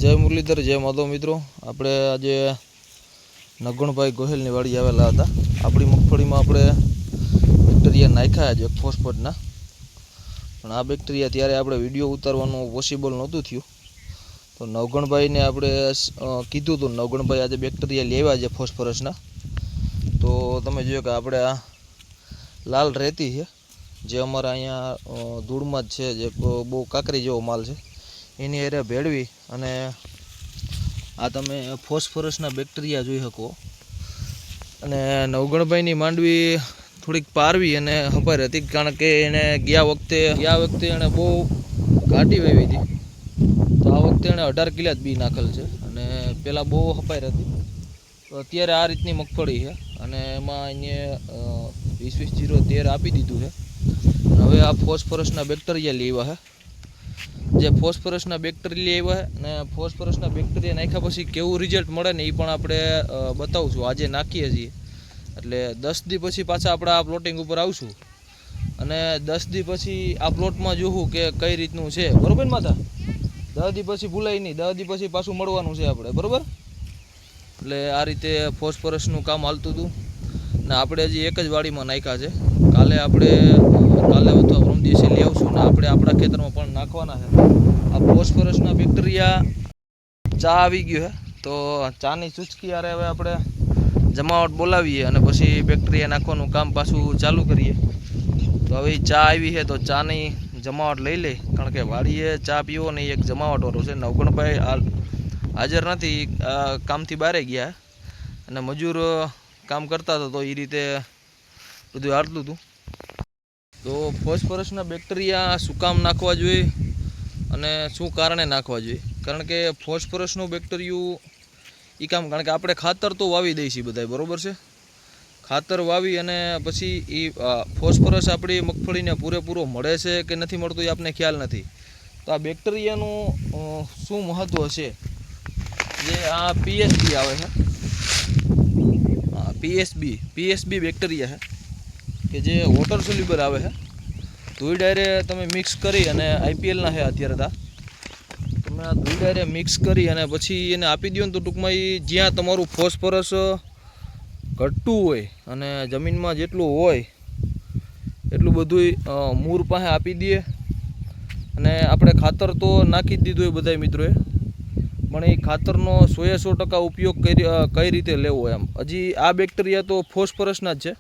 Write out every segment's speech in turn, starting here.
જય મુરલીધર, જય માધવ મિત્રો. આપણે આજે નગણભાઈ ગોહિલની વાડી આવેલા હતા. આપણી મગફળીમાં આપણે બેક્ટેરિયા નાખ્યા છે ફોસ્ફેટના, પણ આ બેક્ટેરિયા ત્યારે આપણે વિડીયો ઉતારવાનું પોસિબલ નહોતું થયું. તો નવગણભાઈને આપણે કીધું હતું, નવગણભાઈ આજે બેક્ટેરિયા લેવા છે ફોસ્ફરસના. તો તમે જોયો કે આપણે આ લાલ રેતી છે, જે અમારા અહીંયા ધૂળમાં જ છે, જે બહુ કાકરી જેવો માલ છે, એની હારે ભેળવી અને આ તમે ફોસ્ફરસના બેક્ટેરિયા જોઈ શકો. અને નવગણભાઈની માંડવી થોડીક પારવી અને હપાર હતી, કારણ કે એને ગયા વખતે એણે બહુ ઘાટી વાવી હતી. તો આ વખતે એણે 18 કિલા જ બી નાખેલ છે અને પહેલાં બહુ હપાર હતી. તો અત્યારે આ રીતની મગફળી છે અને એમાં અહીંયા 20-20-0-13 આપી દીધું છે. હવે આ ફોસ્ફરસના બેક્ટેરિયા લેવા છે, જે ફોસ્ફરસના બેક્ટેરિયા આવ્યા છે, અને ફોસ્ફરસના બેક્ટેરિયા નાખ્યા પછી કેવું રિઝલ્ટ મળે ને એ પણ આપણે બતાવું છું. આજે નાખીએ છીએ એટલે 10 દી પછી પાછા આપણે આ પ્લોટિંગ ઉપર આવશું અને 10 દી પછી આ પ્લોટમાં જોવું કે કઈ રીતનું છે. બરાબર ને માતા? 10 દી પછી ભૂલાય નહીં, 10 દી પછી પાછું મળવાનું છે આપણે, બરાબર? એટલે આ રીતે ફોસ્ફરસનું કામ હાલતું હતું ને આપણે હજી એક જ વાડીમાં નાખ્યા છે. કાલે અથવા પરમ દિવસે લઈ આવશું ને આપણે આપણા ખેતરમાં પણ નાખવાના છે. આ ફોસ્ફરસના બેક્ટેરિયા ચા આવી ગયો છે, તો ચાની ચૂચકી યારે હવે આપણે જમાવટ બોલાવીએ અને પછી બેક્ટેરિયા નાખવાનું કામ પાછું ચાલુ કરીએ. તો હવે ચા આવી છે તો ચાની જમાવટ લઈ લે, કારણ કે વાડીએ ચા પીવો ને એક જમાવટવાળું છે. નવગણભાઈ હાજર નથી, કામથી બહાર ગયા અને મજૂર કામ કરતા હતા, તો એ રીતે બધું હાલતું હતું. તો ફોસ્ફરસના બેક્ટેરિયા શું કામ નાખવા જોઈએ અને શું કારણે નાખવા જોઈએ? કારણ કે ફોસ્ફરસનું બેક્ટેરિયું કારણ કે આપણે ખાતર તો વાવી દઈએ છીએ બધાય, બરાબર છે? ખાતર વાવી અને પછી એ ફોસ્ફરસ આપણી મગફળીને પૂરેપૂરો મળે છે કે નથી મળતો એ આપણને ખ્યાલ નથી. તો આ બેક્ટેરિયાનું શું મહત્ત્વ છે? જે આ પીએસબી આવે છે, પીએસબી બેક્ટેરિયા છે કે જે વોટર સોલ્યુબલ આવે છે. ધોઈ ડાયરે તમે મિક્સ કરી અને આઈપીએલના છે અત્યારે તમે આ ધોઈ ડાયરે મિક્સ કરી અને પછી એને આપી દો ને, તો ટૂંકમાં એ જ્યાં તમારું ફોસ્ફરસ ઘટતું હોય અને જમીનમાં જેટલું હોય એટલું બધું મૂળ પાસે આપી દઈએ. અને આપણે ખાતર તો નાખી જ દીધું હોય બધા મિત્રોએ, પણ એ ખાતરનો 100% ઉપયોગ કઈ રીતે લેવો એમ. હજી આ બેક્ટેરિયા તો ફોસ્ફરસના જ છે,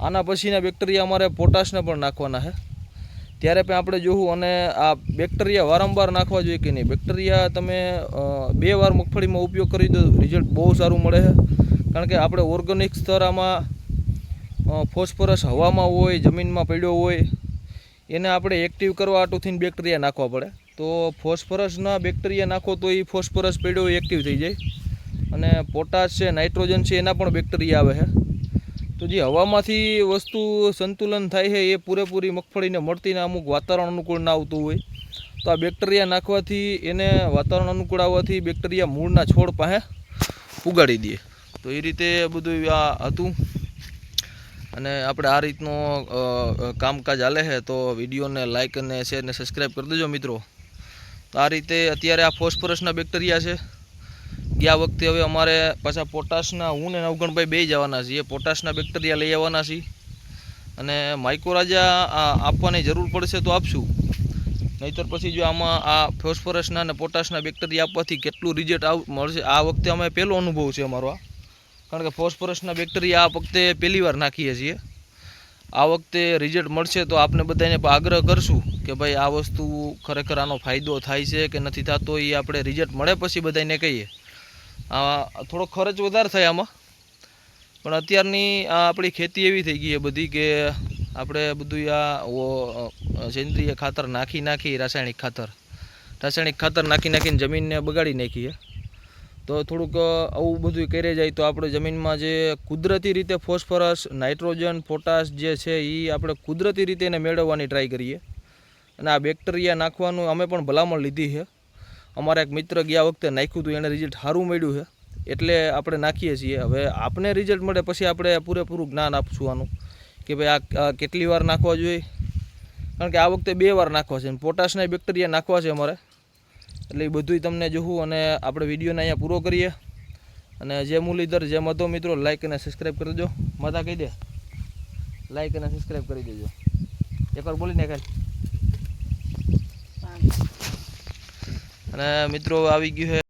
આના પછીના બેક્ટેરિયા અમારે પોટાશના પણ નાખવાના છે. ત્યારે પણ આપણે જોવું. અને આ બેક્ટેરિયા વારંવાર નાખવા જોઈએ કે નહીં. બેક્ટેરિયા તમે 2 વાર મગફળીમાં ઉપયોગ કરી દો, રિઝલ્ટ બહુ સારું મળે છે. કારણ કે આપણે ઓર્ગેનિક સ્તર આમાં ફોસ્ફરસ હવામાં હોય, જમીનમાં પડ્યો હોય, એને આપણે એક્ટિવ કરવા હાટુથી બેક્ટેરિયા નાખવા પડે. તો ફોસ્ફરસના બેક્ટેરિયા નાખો તો એ ફોસ્ફરસ પડ્યો એક્ટિવ થઈ જાય. અને પોટાશ છે, નાઇટ્રોજન છે, એના પણ બેક્ટેરિયા આવે છે. તો જે હવામાંથી વસ્તુ સંતુલન થાય છે એ પૂરેપૂરી મગફળીને મળતી ને અમુક વાતાવરણ અનુકૂળ ના આવતું હોય. તો આ બેક્ટેરિયા નાખવાથી એને વાતાવરણ અનુકૂળ આવવાથી બેક્ટેરિયા મૂળના છોડ પાસે ઉગાડી દે. તો એ રીતે બધું આ હતું અને આપણે આ રીતનું કામકાજ હાલે છે. તો વિડીયોને લાઇક અને શેર અને સબસ્ક્રાઈબ કરી દેજો મિત્રો. તો આ રીતે અત્યારે આ ફોસ્ફરસના બેક્ટેરિયા છે. ગયા વખતે હવે અમારે પાછા પોટાશના, હું ને નવગણભાઈ બે જવાના છીએ, પોટાશના બેક્ટેરિયા લઈ આવવાના છીએ. અને માઇક્રોરાજા આપવાની જરૂર પડશે તો આપશું, નહીંતર પછી જો આમાં આ ફોસ્ફરસના અને પોટાશના બેક્ટેરિયા આપવાથી કેટલું રિઝલ્ટ મળશે. આ વખતે અમે પહેલો અનુભવ છે અમારો આ, કારણ કે ફોસ્ફરસના બેક્ટેરિયા આ વખતે પહેલી વાર નાખીએ છીએ. આ વખતે રિઝલ્ટ મળશે તો આપણે બધાને આગ્રહ કરશું કે ભાઈ આ વસ્તુ ખરેખર આનો ફાયદો થાય છે કે નથી થતો, એ આપણે રિઝલ્ટ મળે પછી બધાને કહીએ. થોડો ખર્ચ વધારે થાય આમાં, પણ અત્યારની આપણી ખેતી એવી થઈ ગઈ છે બધી કે આપણે બધું આ સેન્દ્રિય ખાતર નાખી રાસાયણિક ખાતર નાખીને જમીનને બગાડી નાખીએ. તો થોડુંક આવું બધું કરી જાય તો આપણે જમીનમાં જે કુદરતી રીતે ફોસ્ફરસ, નાઇટ્રોજન, પોટાશ જે છે એ આપણે કુદરતી રીતે એને મેળવવાની ટ્રાય કરીએ. અને આ બેક્ટેરિયા નાખવાનું અમે પણ ભલામણ લીધી છે. અમારા એક મિત્ર ગયા વખતે નાખ્યું હતું, એને રિઝલ્ટ સારું મળ્યું છે, એટલે આપણે નાખીએ છીએ. હવે આપને રિઝલ્ટ મળે પછી આપણે પૂરેપૂરું જ્ઞાન આપશું આનું કે ભાઈ આ કેટલી વાર નાખવા જોઈએ. કારણ કે આ વખતે 2 વાર નાખવા છે. પોટાશના બેક્ટેરિયા નાખવા છે અમારે, એટલે એ બધુંય તમને જોવું અને આપણે વિડીયોને અહીંયા પૂરો કરીએ. અને જે મુરલીધર જે મતો મિત્રો લાઈક અને સબસ્ક્રાઈબ કરી દેજો. માતા કહી દે લાઈક અને સબસ્ક્રાઈબ કરી દેજો. એકવાર બોલીને ખાલી. અને મિત્રો આવી ગયું છે